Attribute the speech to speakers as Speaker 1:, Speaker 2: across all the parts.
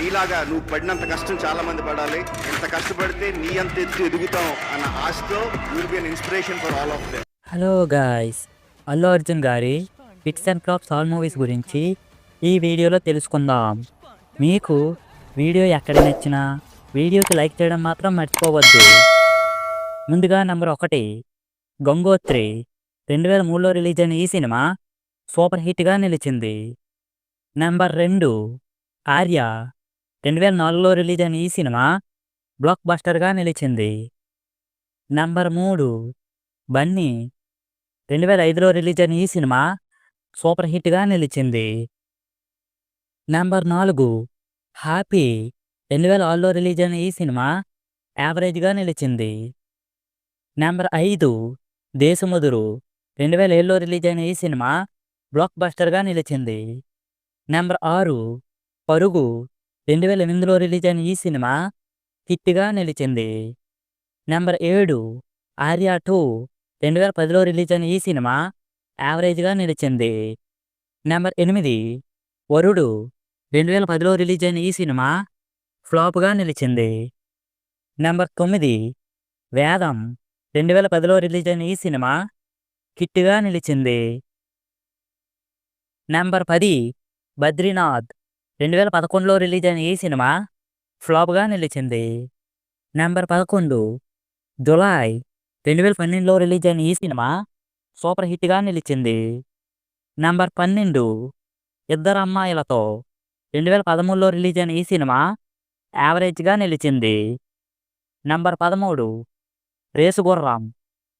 Speaker 1: నీలాగా నువ్వు పడినంత కష్టం చాలా మంది పడాలి, ఎంత కష్టపడితే నీ అంత ఎత్తు ఎదుగుతాం అన్న ఆశతో will be an inspiration for all of them.
Speaker 2: Hello guys, Allu Arjun గారి hits and flops all movies గురించి ఈ వీడియోలో తెలుసుకుందాం. మీకు వీడియో ఎక్కడ నచ్చినా వీడియోకి లైక్ చేయడం మాత్రం మర్చిపోవద్దు. ముందుగా నెంబర్ 1, గంగోత్రి 2003లో రిలీజ్ అయిన ఈ సినిమా సూపర్ హిట్గా నిలిచింది. నెంబర్ 2, ఆర్య 2004లో రిలీజ్ అయిన ఈ సినిమా బ్లాక్ బస్టర్గా నిలిచింది. నెంబర్ 3, బన్నీ 2005లో రిలీజ్ అయిన ఈ సినిమా సూపర్ హిట్గా నిలిచింది. నెంబర్ 4, హ్యాపీ 2006లో రిలీజ్ అయిన ఈ సినిమా యావరేజ్గా నిలిచింది. నెంబర్ 5, దేశముదురు 2007లో రిలీజ్ అయిన ఈ సినిమా బ్లాక్ బస్టర్గా నిలిచింది. నెంబర్ 6, పరుగు 2008లో రిలీజ్ అయిన ఈ సినిమా హిట్గా నిలిచింది. నెంబర్ 7, ఆర్య 2 2010లో రిలీజ్ అయిన ఈ సినిమా యావరేజ్గా నిలిచింది. నెంబర్ 8, వరుడు 2010లో రిలీజ్ అయిన ఈ సినిమా ఫ్లాప్గా నిలిచింది. నెంబర్ 9, వేదం 2010లో రిలీజ్ అయిన ఈ సినిమా హిట్గా నిలిచింది. నెంబర్ 10, బద్రీనాథ్ 2011లో రిలీజ్ అయిన ఈ సినిమా ఫ్లాప్గా నిలిచింది. నెంబర్ 11, జులై 2012లో రిలీజ్ అయిన ఈ సినిమా సూపర్ హిట్గా నిలిచింది. నెంబర్ 12, ఇద్దరు అమ్మాయిలతో 2013లో రిలీజ్ అయిన ఈ సినిమా యావరేజ్గా నిలిచింది. నెంబర్ 13, రేసుగుర్రం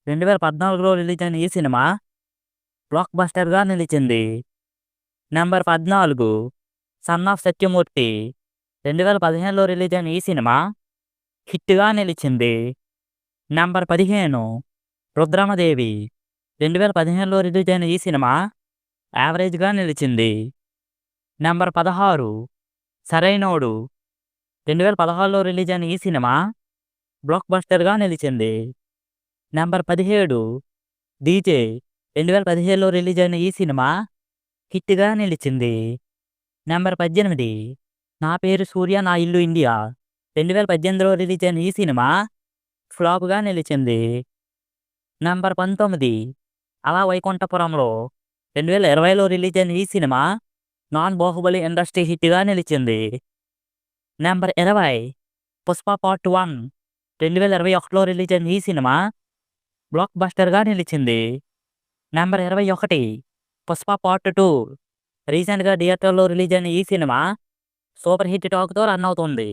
Speaker 2: 2014లో రిలీజ్ అయిన ఈ సినిమా బ్లాక్ బస్టర్గా నిలిచింది. నెంబర్ 14, సన్ ఆఫ్ సత్యమూర్తి 2015లో రిలీజ్ అయిన ఈ సినిమా హిట్గా నిలిచింది. నెంబర్ 15, రుద్రమదేవి 2015లో రిలీజ్ అయిన ఈ సినిమా యావరేజ్గా నిలిచింది. నెంబర్ 16, సరైనోడు 2016లో రిలీజ్ అయిన ఈ సినిమా బ్లాక్ బస్టర్గా నిలిచింది. నెంబర్ 17, డీజే 2017లో రిలీజ్ అయిన ఈ సినిమా హిట్గా నిలిచింది. నెంబర్ 18, నా పేరు సూర్య నా ఇల్లు ఇండియా 2018లో రిలీజ్ అయిన ఈ సినిమా ఫ్లాప్గా నిలిచింది. నెంబర్ 19, అలా వైకుంఠపురంలో 2020లో రిలీజ్ అయిన ఈ సినిమా నాన్ బాహుబలి ఇండస్ట్రీ హిట్గా నిలిచింది. నెంబర్ 20, పుష్ప పార్ట్ 1 2021లో రిలీజ్ అయిన ఈ సినిమా బ్లాక్ బస్టర్గా నిలిచింది. నెంబర్ 21, పుష్ప పార్ట్ 2 రీసెంట్గా థియేటర్లో రిలీజ్ అయిన ఈ సినిమా సూపర్ హిట్ టాక్తో రన్ అవుతుంది.